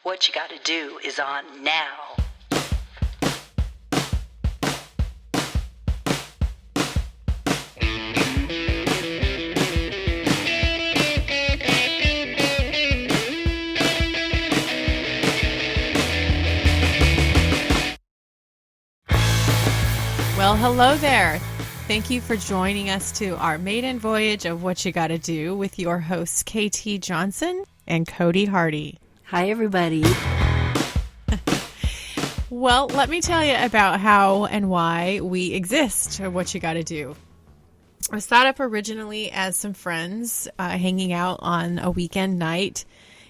What You Gotta Do is on now. Well, hello there. Thank you for joining us to our maiden voyage of What You Gotta Do with your hosts, KT Johnson and Codie Hardy. Hi, everybody. Well, let me tell you about how and why we exist, or What You Gotta Do. I was thought up originally as some friends hanging out on a weekend night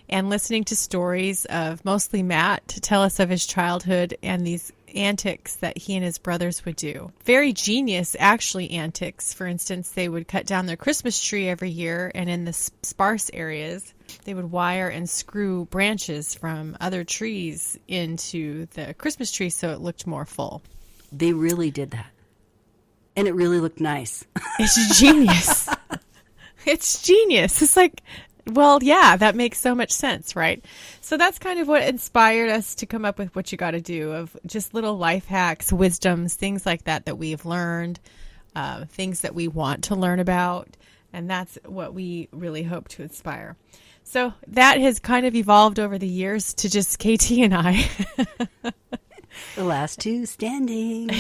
and listening to stories of mostly Matt to tell us of his childhood and these antics that he and his brothers would do. Very genius, actually, antics. For instance, they would cut down their Christmas tree every year, and in the sparse areas, they would wire and screw branches from other trees into the Christmas tree so it looked more full. They really did that. And it really looked nice. It's genius. It's genius. It's like, well, yeah, that makes so much sense, right? So that's kind of what inspired us to come up with What You Gotta Do, of just little life hacks, wisdoms, things like that that we've learned, things that we want to learn about. And that's what we really hope to inspire. So that has kind of evolved over the years to just KT and I. The last two standing.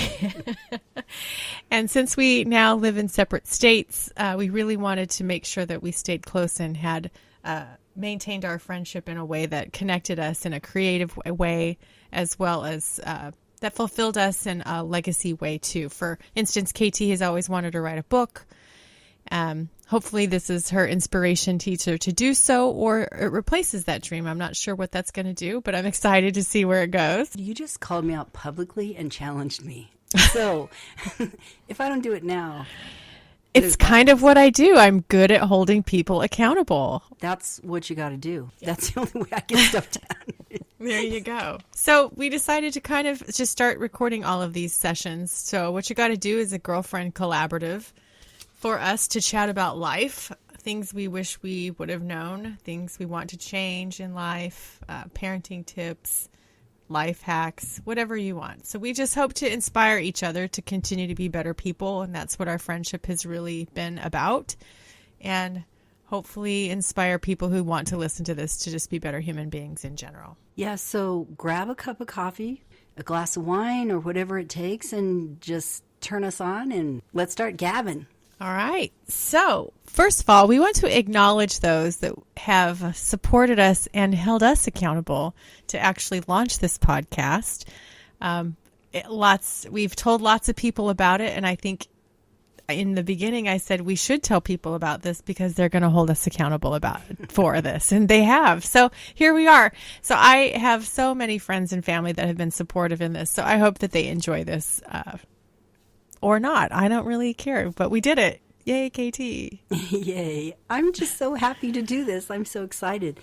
And since we now live in separate states, we really wanted to make sure that we stayed close and had maintained our friendship in a way that connected us in a creative way, as well as that fulfilled us in a legacy way too. For instance, KT has always wanted to write a book. Hopefully this is her inspiration teacher to do so, or it replaces that dream. I'm not sure what that's going to do, but I'm excited to see where it goes. You just called me out publicly and challenged me. So if I don't do it now... It's kind of what I do. I'm good at holding people accountable. That's what you got to do. That's the only way I get stuff done. There you go. So we decided to kind of just start recording all of these sessions. So What You Gotta Do is a girlfriend collaborative for us to chat about life, things we wish we would have known, things we want to change in life, parenting tips, life hacks, whatever you want. So we just hope to inspire each other to continue to be better people. And that's what our friendship has really been about. And hopefully inspire people who want to listen to this to just be better human beings in general. Yeah, so grab a cup of coffee, a glass of wine, or whatever it takes, and just turn us on and let's start gabbing. All right. So first of all, we want to acknowledge those that have supported us and held us accountable to actually launch this podcast. We've told lots of people about it. And I think in the beginning, I said we should tell people about this because they're going to hold us accountable for this. And they have. So here we are. So I have so many friends and family that have been supportive in this. So I hope that they enjoy this, or not. I don't really care, but we did it. Yay, KT. Yay. I'm just so happy to do this. I'm so excited.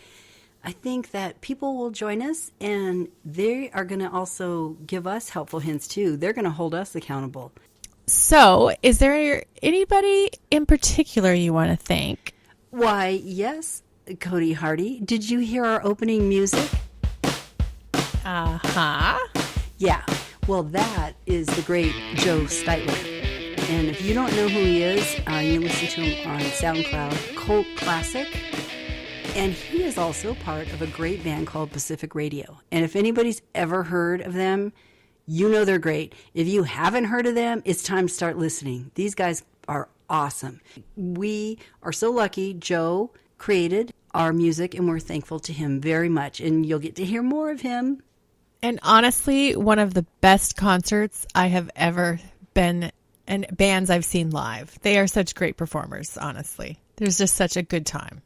I think that people will join us, and they are going to also give us helpful hints too. They're going to hold us accountable. So is there anybody in particular you want to thank? Why, yes, Codie Hardy. Did you hear our opening music? Uh-huh. Yeah. Well, that is the great Joe Steitler. And if you don't know who he is, you can listen to him on SoundCloud, Cult Classic. And he is also part of a great band called Pacific Radio. And if anybody's ever heard of them, you know they're great. If you haven't heard of them, it's time to start listening. These guys are awesome. We are so lucky Joe created our music, and we're thankful to him very much. And you'll get to hear more of him. And honestly, one of the best concerts I have ever been, and bands I've seen live. They are such great performers, honestly. There's just such a good time.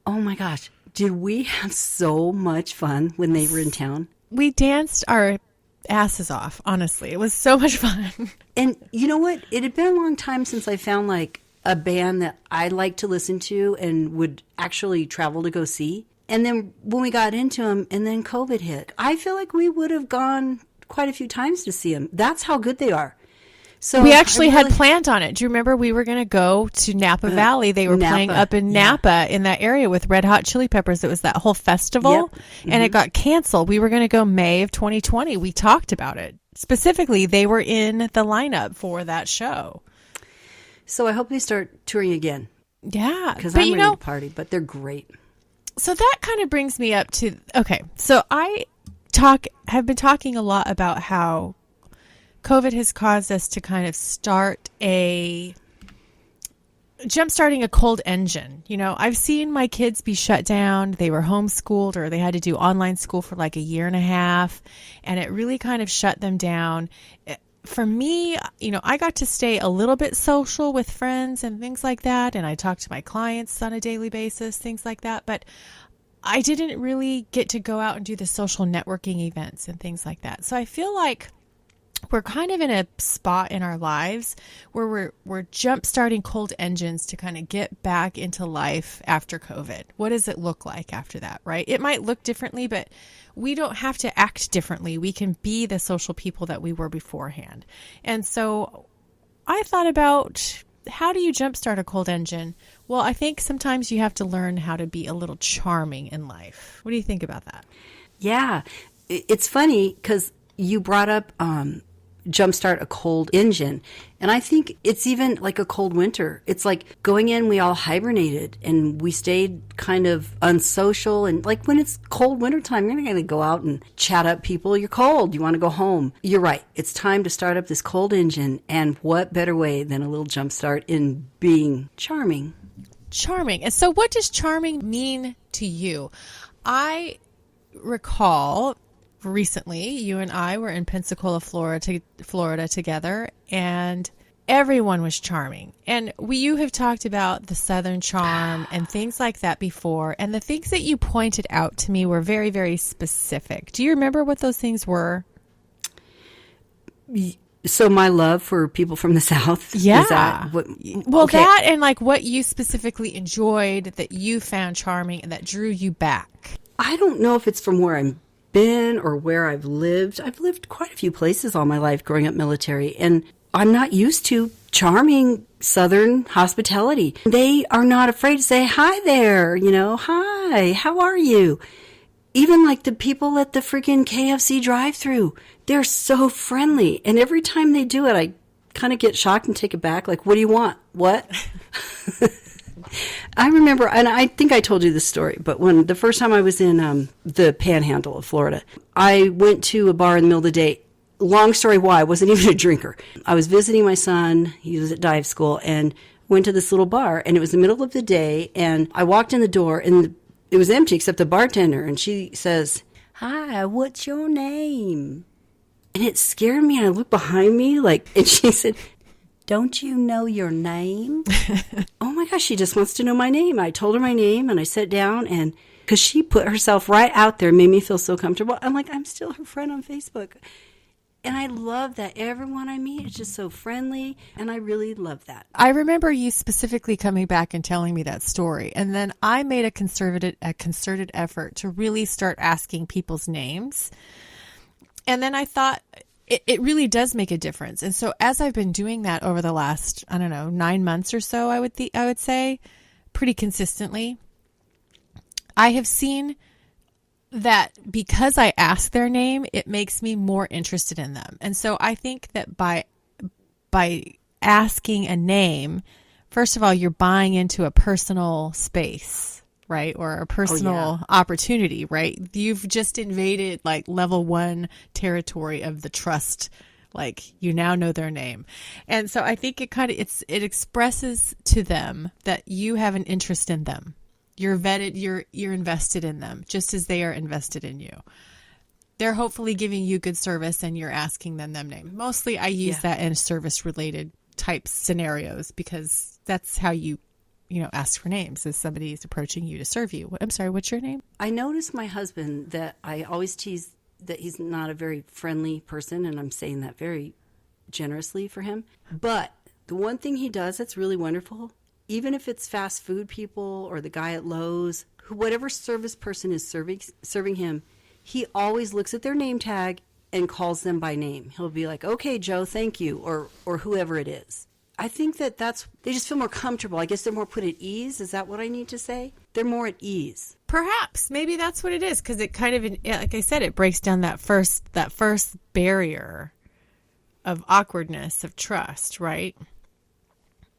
Oh my gosh. Did we have so much fun when they were in town? We danced our asses off, honestly. It was so much fun. And you know what? It had been a long time since I found like a band that I like to listen to and would actually travel to go see. And then when we got into them, and then COVID hit, I feel like we would have gone quite a few times to see them. That's how good they are. So we actually had planned on it. Do you remember we were going to go to Napa Valley? They were playing up in Napa in that area with Red Hot Chili Peppers. It was that whole festival, and it got canceled. We were going to go May of 2020. We talked about it. Specifically, they were in the lineup for that show. So I hope they start touring again. Yeah. Because I'm ready to party, but they're great. So that kind of brings me up to, okay, so I have been talking a lot about how COVID has caused us to kind of jumpstarting a cold engine. You know, I've seen my kids be shut down. They were homeschooled or they had to do online school for like a year and a half, and it really kind of shut them down. For me, you know, I got to stay a little bit social with friends and things like that, and I talk to my clients on a daily basis, things like that, but I didn't really get to go out and do the social networking events and things like that. So I feel like we're kind of in a spot in our lives where we're jump-starting cold engines to kind of get back into life after COVID. What does it look like after that, right? It might look differently, but we don't have to act differently. We can be the social people that we were beforehand. And so I thought about, how do you jumpstart a cold engine? Well, I think sometimes you have to learn how to be a little charming in life. What do you think about that? Yeah. It's funny because you brought up jumpstart a cold engine. And I think it's even like a cold winter. It's like going in, we all hibernated and we stayed kind of unsocial. And like when it's cold wintertime, you're not going to go out and chat up people. You're cold. You want to go home. You're right. It's time to start up this cold engine. And what better way than a little jumpstart in being charming? Charming. And so what does charming mean to you? I recall recently, you and I were in Pensacola, Florida together, and everyone was charming. And you have talked about the Southern charm and things like that before, and the things that you pointed out to me were very, very specific. Do you remember what those things were? So my love for people from the South? Yeah. Is that what, well, okay. that and like what you specifically enjoyed that you found charming and that drew you back. I don't know if it's from where I'm been or where I've lived. I've lived quite a few places all my life growing up military, and I'm not used to charming Southern hospitality. They are not afraid to say, hi there, you know, hi, how are you? Even like the people at the freaking KFC drive-thru, they're so friendly. And every time they do it, I kind of get shocked and take it back. Like, what do you want? What? I remember, and I think I told you this story, but when the first time I was in the Panhandle of Florida, I went to a bar in the middle of the day. Long story why, I wasn't even a drinker. I was visiting my son. He was at dive school, and went to this little bar, and it was the middle of the day, and I walked in the door, and it was empty except the bartender, and she says, hi, what's your name? And it scared me, and I looked behind me, like, and she said, don't you know your name? Oh my gosh, she just wants to know my name. I told her my name and I sat down, and because she put herself right out there, made me feel so comfortable. I'm like, I'm still her friend on Facebook. And I love that everyone I meet is just so friendly, and I really love that. I remember you specifically coming back and telling me that story. And then I made a concerted effort to really start asking people's names. And then I thought, it really does make a difference. And so as I've been doing that over the last, 9 months or so, I would say pretty consistently, I have seen that because I ask their name, it makes me more interested in them. And so I think that by asking a name, first of all, you're buying into a personal space, right? Or a personal opportunity, right? You've just invaded like level 1 territory of the trust. Like you now know their name. And so I think it expresses to them that you have an interest in them. You're vetted, you're invested in them just as they are invested in you. They're hopefully giving you good service and you're asking them name. Mostly I use that in service related type scenarios because that's how you ask for names as somebody is approaching you to serve you. I'm sorry, what's your name? I noticed my husband that I always tease that he's not a very friendly person, and I'm saying that very generously for him. But the one thing he does that's really wonderful, even if it's fast food people or the guy at Lowe's, whatever service person is serving him, he always looks at their name tag and calls them by name. He'll be like, okay, Joe, thank you, or whoever it is. I think they just feel more comfortable. I guess they're more put at ease. Is that what I need to say? They're more at ease. Perhaps. Maybe that's what it is, because it kind of, like I said, it breaks down that first barrier of awkwardness, of trust, right?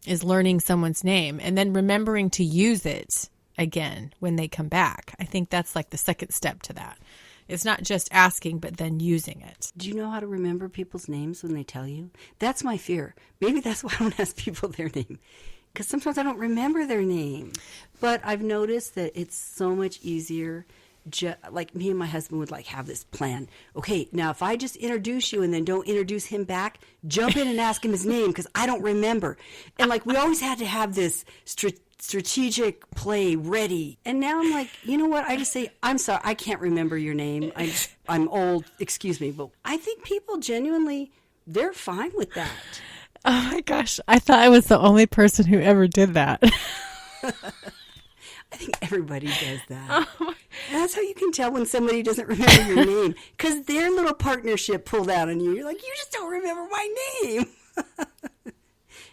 Is learning someone's name and then remembering to use it again when they come back. I think that's like the second step to that. It's not just asking, but then using it. Do you know how to remember people's names when they tell you? That's my fear. Maybe that's why I don't ask people their name. Because sometimes I don't remember their name. But I've noticed that it's so much easier. Like me and my husband would like have this plan. Okay, now if I just introduce you and then don't introduce him back, jump in and ask him his name because I don't remember. And like we always had to have this strategic play ready. And now I'm like, you know what? I just say, I'm sorry, I can't remember your name. I'm old, excuse me. But I think people genuinely, they're fine with that. Oh my gosh, I thought I was the only person who ever did that. I think everybody does that. Oh. That's how you can tell when somebody doesn't remember your name. Because their little partnership pulled out on you. You're like, you just don't remember my name.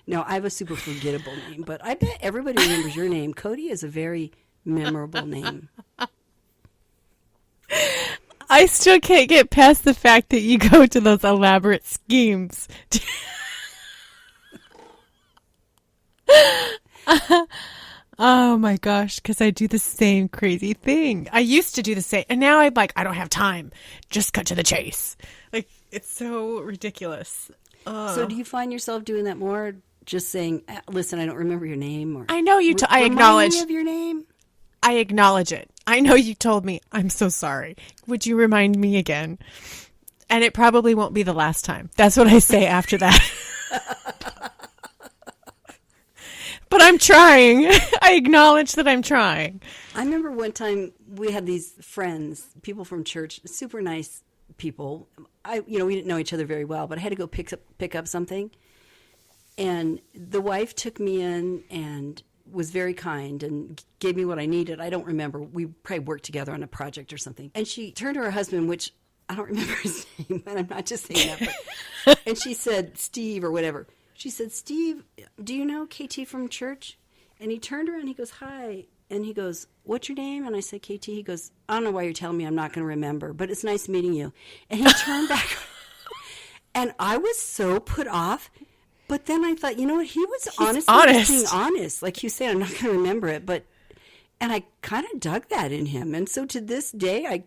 No, I have a super forgettable name, but I bet everybody remembers your name. Codie is a very memorable name. I still can't get past the fact that you go to those elaborate schemes. Oh my gosh, because I do the same crazy thing. I used to do the same, and now I'm like, I don't have time. Just cut to the chase. Like, it's so ridiculous. Oh. So do you find yourself doing that more? Just saying, listen, I don't remember your name? Or I know you, I acknowledge. Remind me of your name? I acknowledge it. I know you told me. I'm so sorry. Would you remind me again? And it probably won't be the last time. That's what I say after that. But I'm trying. I acknowledge that I'm trying. I remember one time we had these friends, people from church, super nice people. We didn't know each other very well, but I had to go pick up something. And the wife took me in and was very kind and gave me what I needed. I don't remember. We probably worked together on a project or something. And she turned to her husband, which I don't remember his name, and I'm not just saying that. But, and she said, Steve or whatever. She said, Steve, do you know KT from church? And he turned around and he goes, hi. And he goes, what's your name? And I said, KT. He goes, I don't know why you're telling me. I'm not going to remember, but it's nice meeting you. And he turned back. And I was so put off. But then I thought, you know what? He was honest. Being honest. Like you said, I'm not going to remember it. And I kind of dug that in him. And so to this day,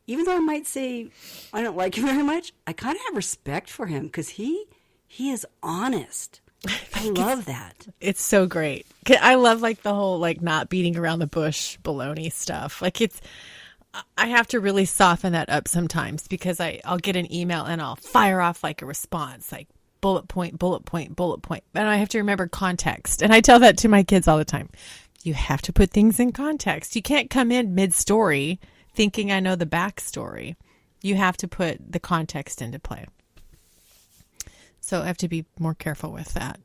even though I might say I don't like him very much, I kind of have respect for him because he is honest. I love that. It's so great. I love like the whole like not beating around the bush baloney stuff. Like I have to really soften that up sometimes because I'll get an email and I'll fire off like a response, like bullet point, bullet point, bullet point. And I have to remember context. And I tell that to my kids all the time. You have to put things in context. You can't come in mid-story thinking I know the backstory. You have to put the context into play. So I have to be more careful with that.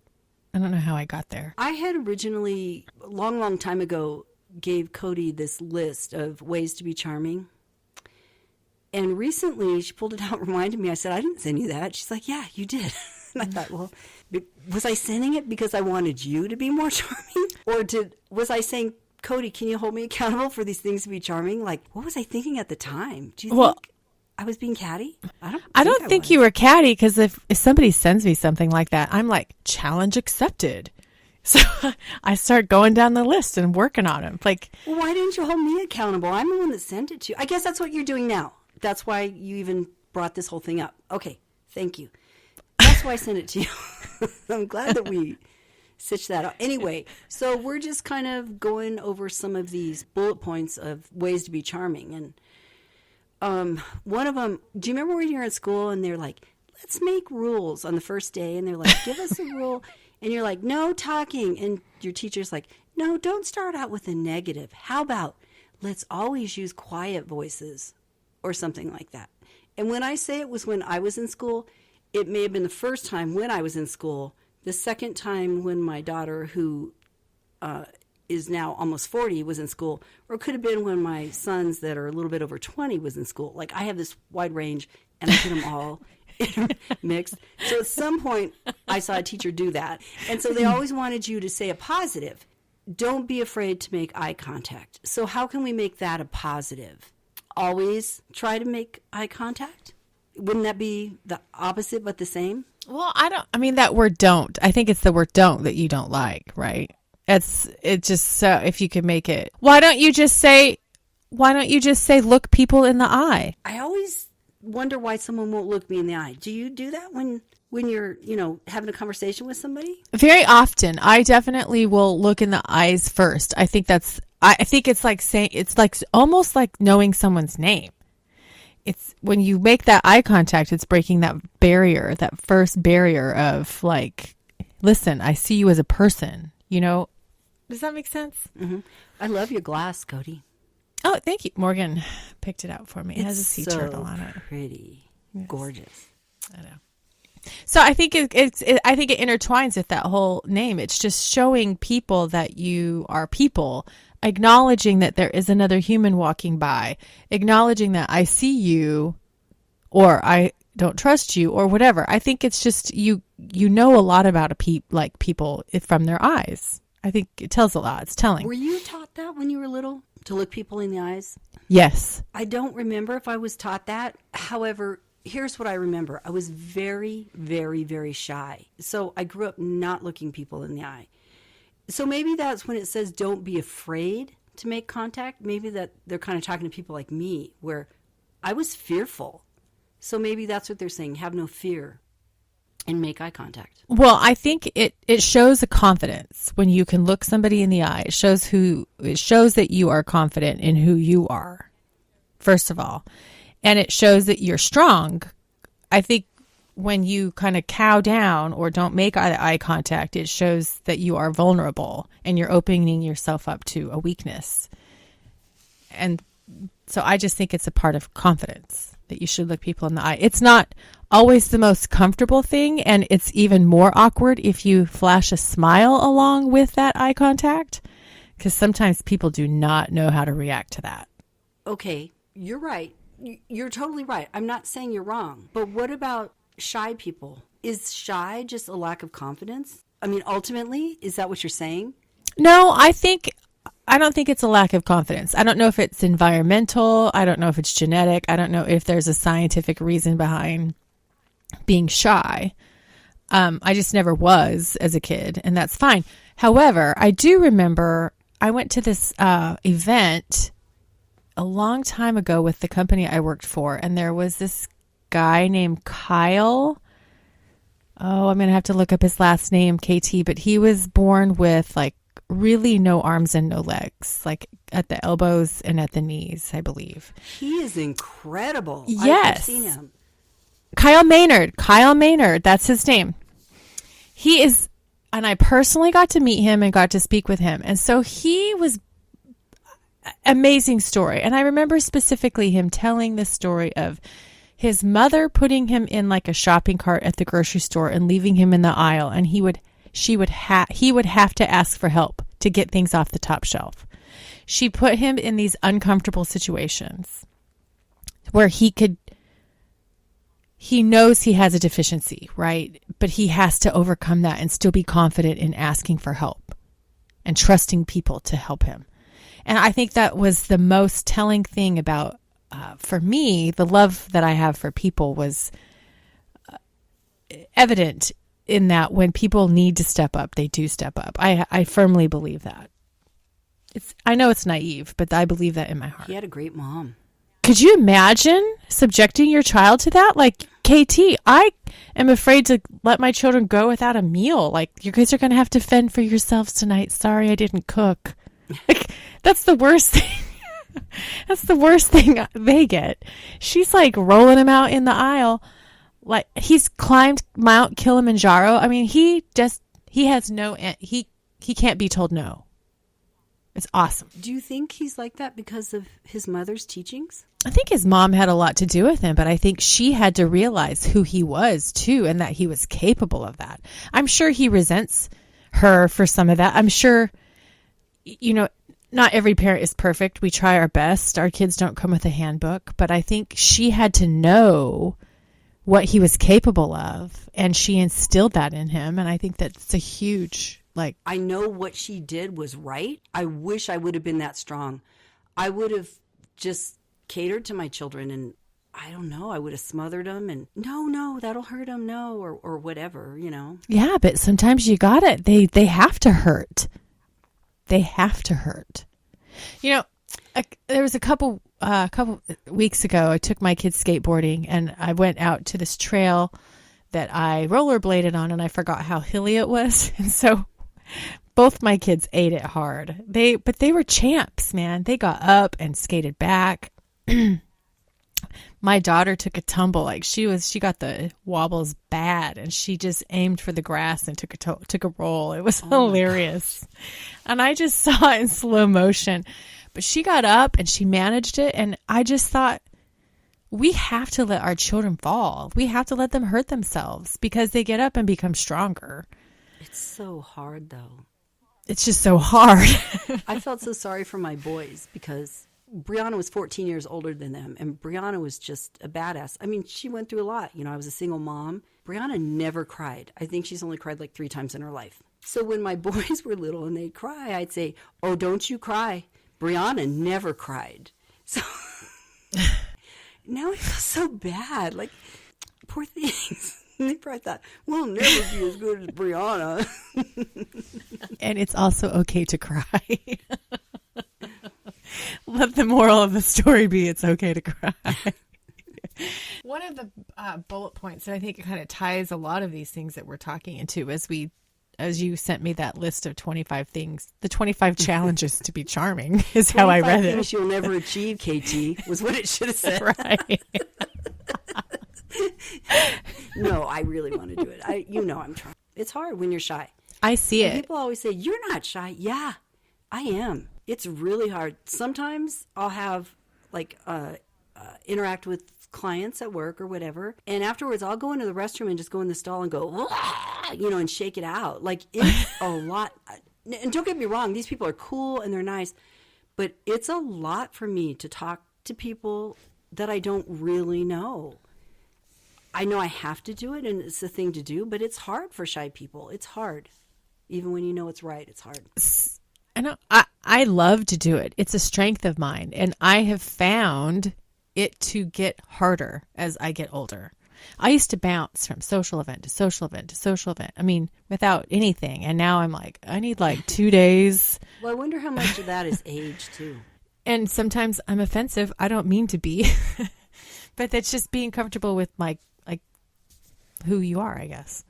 I don't know how I got there. I had originally, a long, long time ago, gave Codie this list of ways to be charming. And recently, she pulled it out and reminded me. I said, I didn't send you that. She's like, yeah, you did. And I thought, well, was I sending it because I wanted you to be more charming? Or was I saying, Codie, can you hold me accountable for these things to be charming? Like, what was I thinking at the time? Do you think I was being catty? I don't think you were catty because if somebody sends me something like that, I'm like, challenge accepted. So I start going down the list and working on them. Like, well, why didn't you hold me accountable? I'm the one that sent it to you. I guess that's what you're doing now. That's why you even brought this whole thing up. Okay, thank you. That's why I sent it to you. I'm glad that we stitched that out. Anyway, so we're just kind of going over some of these bullet points of ways to be charming. And one of them, do you remember when you were at school and they're like, let's make rules on the first day? And they're like, give us a rule. And you're like, no talking. And your teacher's like, no, don't start out with a negative. How about let's always use quiet voices or something like that. And when I say it was when I was in school, it may have been the first time when I was in school. The second time when my daughter, who is now almost 40 was in school, or it could have been when my sons that are a little bit over 20 was in school. Like, I have this wide range, and I put them all mixed. So at some point, I saw a teacher do that. And so they always wanted you to say a positive. Don't be afraid to make eye contact. So how can we make that a positive? Always try to make eye contact? Wouldn't that be the opposite but the same? Well, that word don't. I think it's the word don't that you don't like, right? It just, so if you could make it, why don't you just say look people in the eye? I always wonder why someone won't look me in the eye. Do you do that when you're, having a conversation with somebody? Very often. I definitely will look in the eyes first. I think it's like saying, it's like almost like knowing someone's name. It's when you make that eye contact, it's breaking that barrier, that first barrier of like, listen, I see you as a person, Does that make sense? Mm-hmm. I love your glass, Codie. Oh, thank you. Morgan picked it out for me. It has a sea turtle on it. Pretty. Yes. Gorgeous. I know. So I think it intertwines with that whole name. It's just showing people that you are people, acknowledging that there is another human walking by, acknowledging that I see you, or I don't trust you, or whatever. I think it's just you know a lot about people from their eyes. I think it tells a lot. It's telling. Were you taught that when you were little, to look people in the eyes? Yes. I don't remember if I was taught that. However, here's what I remember. I was very, very, very shy. So I grew up not looking people in the eye. So maybe that's when it says don't be afraid to make contact. Maybe that they're kind of talking to people like me, where I was fearful. So maybe that's what they're saying. Have no fear and make eye contact. Well, I think it shows a confidence when you can look somebody in the eye. It shows that you are confident in who you are, first of all. And it shows that you're strong. I think when you kind of cow down or don't make eye contact, it shows that you are vulnerable and you're opening yourself up to a weakness. And so I just think it's a part of confidence that you should look people in the eye. It's not always the most comfortable thing, and it's even more awkward if you flash a smile along with that eye contact, because sometimes people do not know how to react to that. Okay, you're right. You're totally right. I'm not saying you're wrong. But what about shy people? Is shy just a lack of confidence? I mean, ultimately, is that what you're saying? No, I don't think it's a lack of confidence. I don't know if it's environmental. I don't know if it's genetic. I don't know if there's a scientific reason behind being shy. I just never was as a kid, and that's fine. However, I do remember I went to this event a long time ago with the company I worked for, and there was this guy named Kyle. Oh, I'm going to have to look up his last name, KT, but he was born with like really no arms and no legs, like at the elbows and at the knees, I believe. He is incredible. Yes. I've seen him. Kyle Maynard, that's his name. He is, and I personally got to meet him and got to speak with him. And so he was amazing story. And I remember specifically him telling the story of his mother putting him in like a shopping cart at the grocery store and leaving him in the aisle, and he would have to ask for help to get things off the top shelf. She put him in these uncomfortable situations where he knows he has a deficiency, right? But he has to overcome that and still be confident in asking for help and trusting people to help him. And I think that was the most telling thing about, for me, the love that I have for people was evident in that when people need to step up, they do step up. I firmly believe that. I know it's naive, but I believe that in my heart. He had a great mom. Could you imagine subjecting your child to that? Like, KT, I am afraid to let my children go without a meal. Like, you guys are going to have to fend for yourselves tonight. Sorry, I didn't cook. Like, that's the worst thing. That's the worst thing they get. She's like rolling him out in the aisle. Like, he's climbed Mount Kilimanjaro. I mean, he can't be told no. It's awesome. Do you think he's like that because of his mother's teachings? I think his mom had a lot to do with him, but I think she had to realize who he was too, and that he was capable of that. I'm sure he resents her for some of that. I'm sure not every parent is perfect. We try our best. Our kids don't come with a handbook, but I think she had to know what he was capable of, and she instilled that in him. And I think that's a huge, I know what she did was right. I wish I would have been that strong. I would have just catered to my children, and I don't know, I would have smothered them and no, that'll hurt them, no, or whatever, Yeah, but sometimes you got it. They have to hurt. They have to hurt. There was a couple weeks ago, I took my kids skateboarding, and I went out to this trail that I rollerbladed on, and I forgot how hilly it was. And so both my kids ate it hard. But they were champs, man. They got up and skated back. My daughter took a tumble. She got the wobbles bad, and she just aimed for the grass and took a roll. It was hilarious. And I just saw it in slow motion. But she got up and she managed it. And I just thought, we have to let our children fall. We have to let them hurt themselves because they get up and become stronger. It's so hard, though. It's just so hard. I felt so sorry for my boys because Brianna was 14 years older than them, and Brianna was just a badass. I mean, she went through a lot. I was a single mom. Brianna never cried. I think she's only cried 3 times in her life. So when my boys were little and they'd cry, I'd say, "Oh, don't you cry." Brianna never cried. So now I feel so bad. Poor things. They probably thought, we'll never be as good as Brianna. And it's also okay to cry. Let the moral of the story be it's okay to cry. One of the bullet points, and I think it kind of ties a lot of these things that we're talking into as you sent me that list of 25 things, the 25 challenges to be charming is how I read it. 25 things you'll never achieve, KT, was what it should have said. Right. No, I really want to do it. I'm trying. It's hard when you're shy. I see it. People always say, "You're not shy." Yeah, I am. It's really hard. Sometimes I'll have interact with clients at work or whatever, and afterwards I'll go into the restroom and just go in the stall and go, and shake it out. It's a lot. And don't get me wrong, these people are cool and they're nice, but it's a lot for me to talk to people that I don't really know. I know I have to do it and it's the thing to do, but it's hard for shy people. It's hard. Even when you know it's right, it's hard. I know. I love to do it. It's a strength of mine. And I have found it to get harder as I get older. I used to bounce from social event to social event to social event. I mean, without anything. And now I'm I need 2 days. Well, I wonder how much of that is age too. And sometimes I'm offensive. I don't mean to be. But that's just being comfortable with who you are, I guess.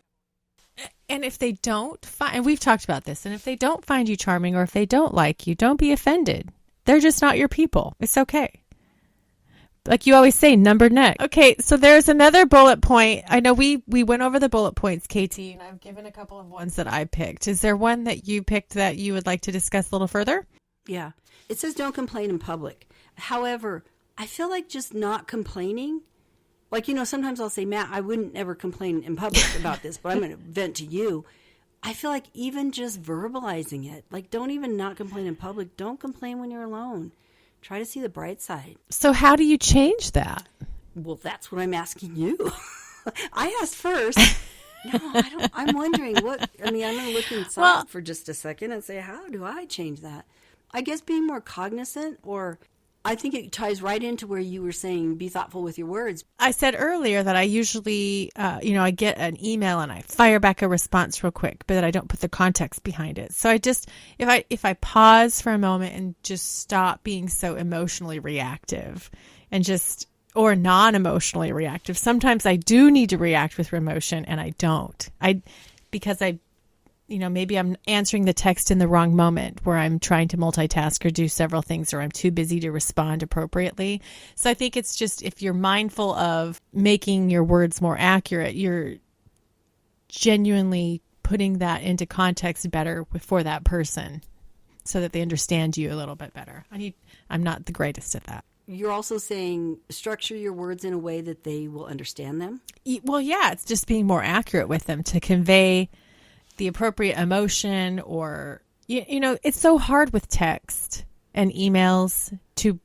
And if they don't find, and we've talked about this, and if they don't find you charming or if they don't like you, don't be offended. They're just not your people. It's okay. Like you always say, number next. Okay, so there's another bullet point. I know we went over the bullet points, KT, and I've given a couple of ones that I picked. Is there one that you picked that you would like to discuss a little further? Yeah. It says don't complain in public. However, I feel like just not complaining, sometimes I'll say, Matt, I wouldn't ever complain in public about this, but I'm going to vent to you. I feel like even just verbalizing it, don't even not complain in public. Don't complain when you're alone. Try to see the bright side. So how do you change that? Well, that's what I'm asking you. I asked first. No, I don't. I'm wondering I'm going to look inside for just a second and say, how do I change that? I guess being more cognizant, or I think it ties right into where you were saying, be thoughtful with your words. I said earlier that I usually, I get an email and I fire back a response real quick, but I don't put the context behind it. So I just, if I pause for a moment and just stop being so emotionally reactive and or non-emotionally reactive. Sometimes I do need to react with emotion and I don't. Because maybe I'm answering the text in the wrong moment where I'm trying to multitask or do several things, or I'm too busy to respond appropriately. So I think it's just, if you're mindful of making your words more accurate, you're genuinely putting that into context better for that person so that they understand you a little bit better. I'm not the greatest at that. You're also saying structure your words in a way that they will understand them? Well, yeah, it's just being more accurate with them to convey the appropriate emotion or You know, it's so hard with text and emails to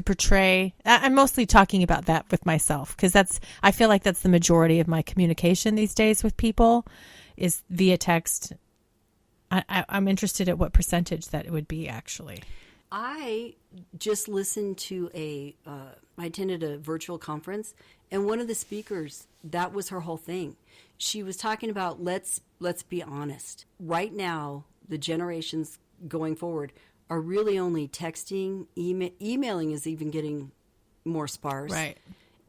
portray. I'm mostly talking about that with myself because I feel like that's the majority of my communication these days with people is via text. I'm interested at what percentage that it would be actually. I just listened to I attended a virtual conference, and one of the speakers, that was her whole thing. She was talking about let's be honest. Right now, the generations going forward are really only texting, emailing is even getting more sparse. Right.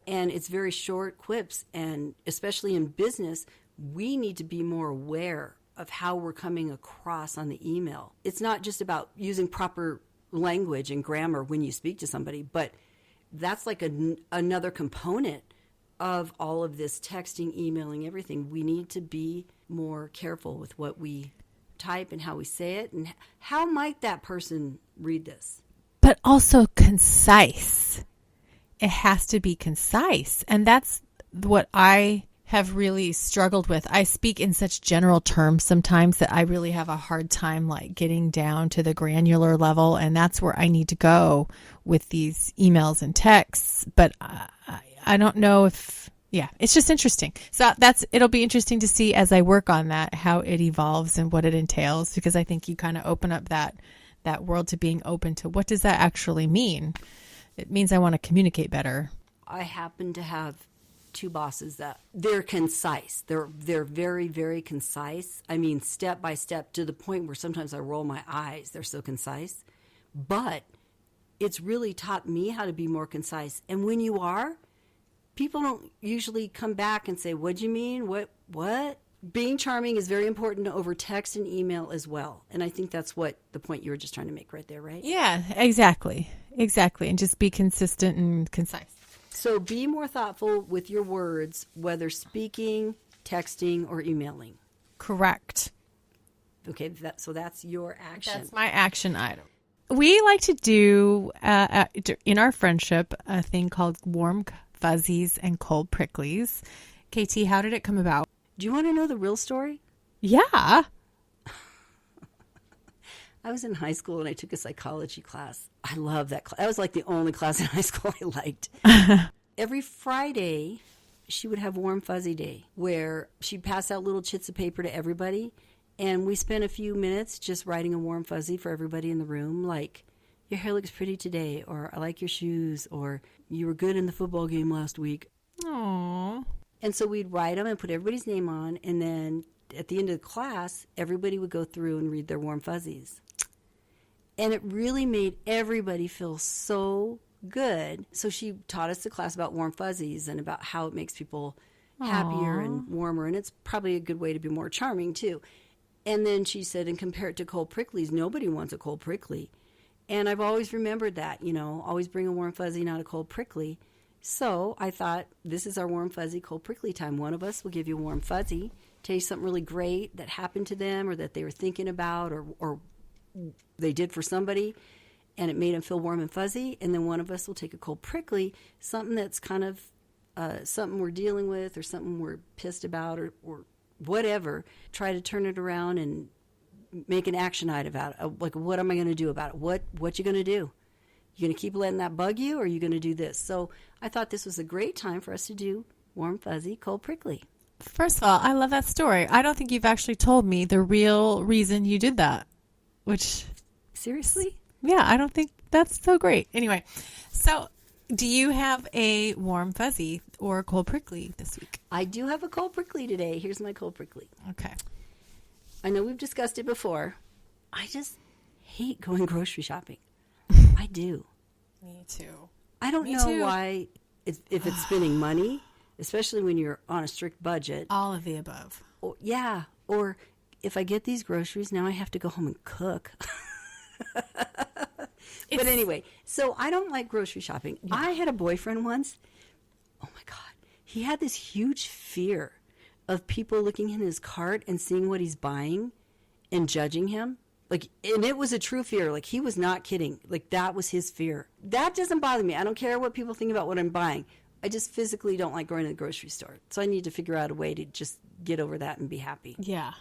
And it's very short quips, and especially in business, we need to be more aware of how we're coming across on the email. It's not just about using proper language and grammar when you speak to somebody, but that's like another component of all of this texting, emailing, everything. We need to be more careful with what we type and how we say it, and how might that person read this? But also concise. It has to be concise. And that's what I have really struggled with. I speak in such general terms sometimes that I really have a hard time like getting down to the granular level, and that's where I need to go with these emails and texts. But I don't know if, yeah, it's just interesting. So it'll be interesting to see as I work on that, how it evolves and what it entails, because I think you kind of open up that world to being open to what does that actually mean? It means I want to communicate better. I happen to have two bosses that they're concise. They're very, very concise. I mean, step by step, to the point where sometimes I roll my eyes. They're so concise. But it's really taught me how to be more concise. And when you are, people don't usually come back and say, "What'd you mean? What?" Being charming is very important over text and email as well. And I think that's what the point you were just trying to make right there, right? Yeah, exactly. Exactly. And just be consistent and concise. So be more thoughtful with your words, whether speaking, texting, or emailing. Correct. Okay, so that's your action. That's my action item. We like to do, in our friendship, a thing called warm fuzzies and cold pricklies. KT, how did it come about? Do you want to know the real story? Yeah. I was in high school and I took a psychology class. I love that class. That was like the only class in high school I liked. Every Friday, she would have Warm Fuzzy Day, where she'd pass out little chits of paper to everybody. And we spent a few minutes just writing a warm fuzzy for everybody in the room, like, "Your hair looks pretty today," or "I like your shoes," or "You were good in the football game last week." Aww. And so we'd write them and put everybody's name on, and then at the end of the class, everybody would go through and read their warm fuzzies. And it really made everybody feel so good. So she taught us the class about warm fuzzies and about how it makes people happier and warmer, and it's probably a good way to be more charming, too. And then she said, and compare it to cold pricklies, nobody wants a cold prickly. And I've always remembered that, always bring a warm fuzzy, not a cold prickly. So I thought, this is our warm fuzzy, cold prickly time. One of us will give you a warm fuzzy, tell you something really great that happened to them or that they were thinking about or they did for somebody, and it made them feel warm and fuzzy. And then one of us will take a cold prickly, something that's kind of something we're dealing with or something we're pissed about or whatever, try to turn it around and make an action item out of it. Like, what am I going to do about it? What you going to do? You going to keep letting that bug you, or are you going to do this? So I thought this was a great time for us to do warm, fuzzy, cold, prickly. First of all, I love that story. I don't think you've actually told me the real reason you did that, which... Seriously? Yeah, I don't think that's so great. Anyway, so do you have a warm fuzzy or a cold prickly this week? I do have a cold prickly today. Here's my cold prickly. Okay. I know we've discussed it before. I just hate going grocery shopping. I do. Me too. I don't know why, if it's spending money, especially when you're on a strict budget. All of the above. Or if I get these groceries, now I have to go home and cook. But anyway, so I don't like grocery shopping. Yeah. I had a boyfriend once. Oh my God. He had this huge fear of people looking in his cart and seeing what he's buying and judging him. Like, and it was a true fear. Like, he was not kidding. Like, that was his fear. That doesn't bother me. I don't care what people think about what I'm buying. I just physically don't like going to the grocery store. So I need to figure out a way to just get over that and be happy. Yeah.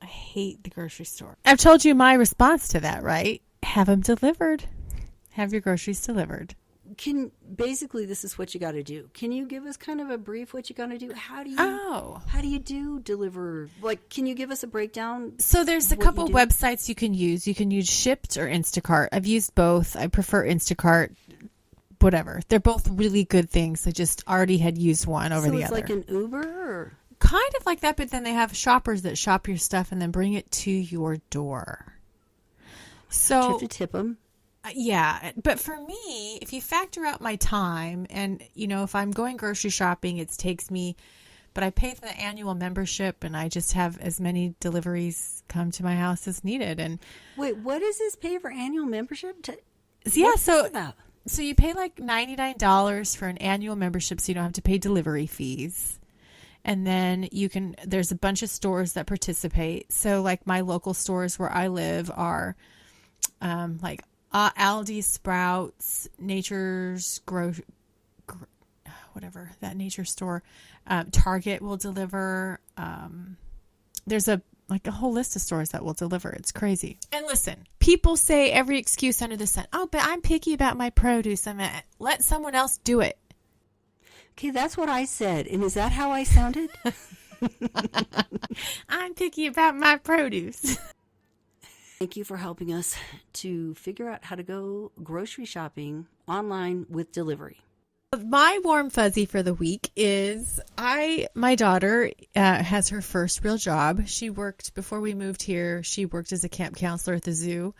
I hate the grocery store. I've told you my response to that, right? Have them delivered. Have your groceries delivered. Basically, this is what you got to do. Can you give us kind of a brief what you got to do? How do you do deliver? Like, can you give us a breakdown? So there's a couple websites you can use. You can use Shipt or Instacart. I've used both. I prefer Instacart. Whatever. They're both really good things. I just already had used one over the other. So it's like an Uber? Or? Kind of like that, but then they have shoppers that shop your stuff and then bring it to your door. So do you have to tip them? Yeah, but for me, if you factor out my time and, if I'm going grocery shopping, it takes me, but I pay for the annual membership and I just have as many deliveries come to my house as needed. And wait, what is this pay for annual membership? So you pay like $99 for an annual membership so you don't have to pay delivery fees. And then there's a bunch of stores that participate. So like my local stores where I live are Aldi, Sprouts, Nature's whatever, that nature store. Target will deliver. There's a whole list of stores that will deliver. It's crazy. And listen, people say every excuse under the sun. Oh, but I'm picky about my produce. Let someone else do it. Okay, that's what I said. And is that how I sounded? I'm picky about my produce. Thank you for helping us to figure out how to go grocery shopping online with delivery. My warm fuzzy for the week is my daughter has her first real job. She worked, before we moved here, she worked as a camp counselor at the zoo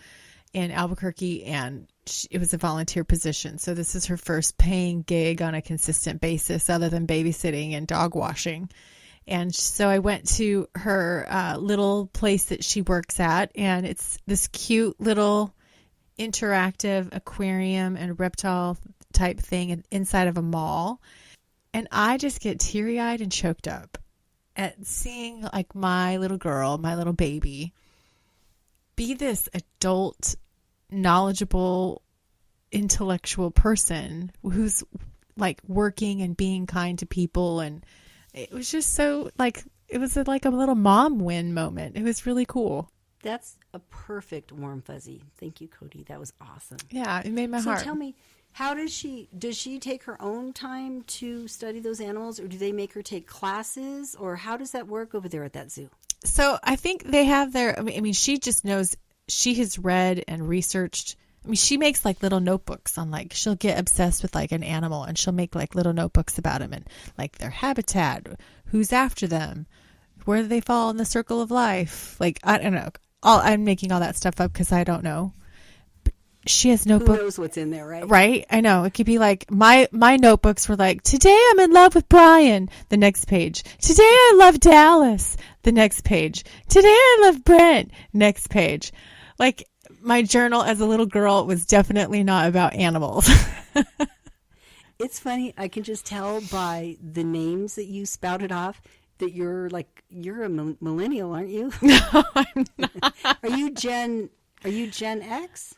in Albuquerque, and it was a volunteer position. So this is her first paying gig on a consistent basis other than babysitting and dog washing. And so I went to her little place that she works at, and it's this cute little interactive aquarium and reptile type thing inside of a mall. And I just get teary-eyed and choked up at seeing like my little girl, my little baby, be this adult, knowledgeable, intellectual person who's like working and being kind to people. And it was just so it was like a little mom win moment. It was really cool. That's a perfect warm fuzzy. Thank you, Codie. That was awesome. Yeah, it made my heart. So tell me, how does she take her own time to study those animals, or do they make her take classes, or how does that work over there at that zoo? So I think they have she just knows, she has read and researched. She makes like little notebooks on she'll get obsessed with like an animal and she'll make like little notebooks about them and like their habitat, who's after them, where do they fall in the circle of life. I don't know. I'm making all that stuff up because I don't know. But she has notebook. Who knows what's in there, right? Right. I know. It could be like my notebooks were like, today I'm in love with Brian. The next page. Today I love Dallas. The next page. Today I love Brent. Next page. My journal as a little girl was definitely not about animals. It's funny. I can just tell by the names that you spouted off that you're a millennial, aren't you? No, I'm not. Are you Gen X?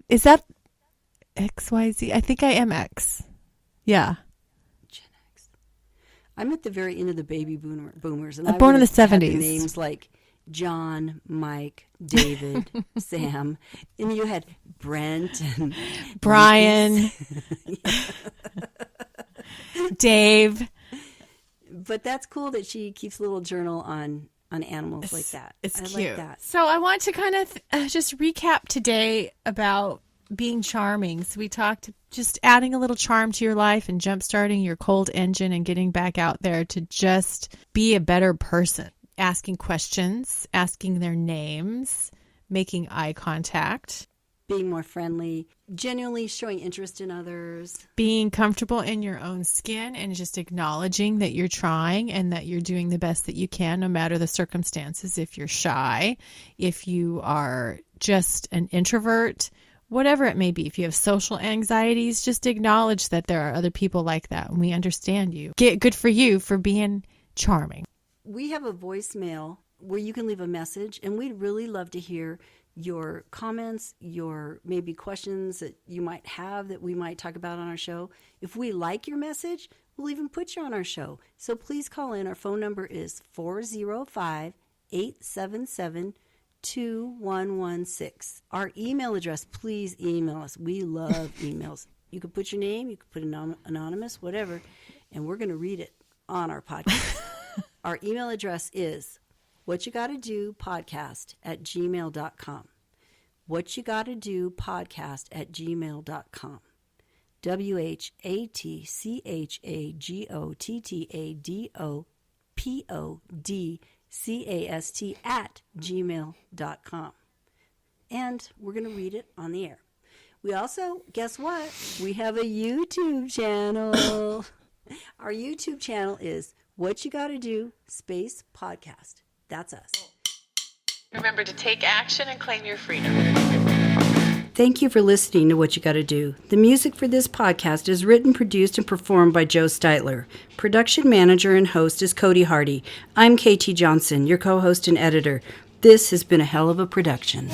Is that XYZ? I think I am X. Yeah. Gen X. I'm at the very end of the baby boomers. And I'm born in the 70s. Names like John, Mike, David, Sam, and you had Brent and Brian, Dave. But that's cool that she keeps a little journal on animals like that. It's cute. Like that. So I want to kind of just recap today about being charming. So we talked just adding a little charm to your life and jump-starting your cold engine and getting back out there to just be a better person. Asking questions, asking their names, making eye contact. Being more friendly, genuinely showing interest in others. Being comfortable in your own skin and just acknowledging that you're trying and that you're doing the best that you can no matter the circumstances. If you're shy, if you are just an introvert, whatever it may be. If you have social anxieties, just acknowledge that there are other people like that and we understand you. Good for you for being charming. We have a voicemail where you can leave a message, and we'd really love to hear your comments, your maybe questions that you might have that we might talk about on our show. If we like your message, we'll even put you on our show. So please call in. Our phone number is 405 877-2116. Our email address, please email us. We love emails. You could put your name, you could put anonymous, whatever, and we're going to read it on our podcast. Our email address is whatchagottadopodcast@gmail.com. whatchagottadopodcast@gmail.com. whatchagottadopodcast@gmail.com. And we're going to read it on the air. We also, guess what? We have a YouTube channel. Our YouTube channel is What You Gotta Do Space Podcast. That's us. Remember to take action and claim your freedom. Thank you for listening to What You Gotta Do. The music for this podcast is written, produced, and performed by Joe Steitler. Production manager and host is Cody Hardy. I'm KT Johnson, your co-host and editor. This has been a hell of a production.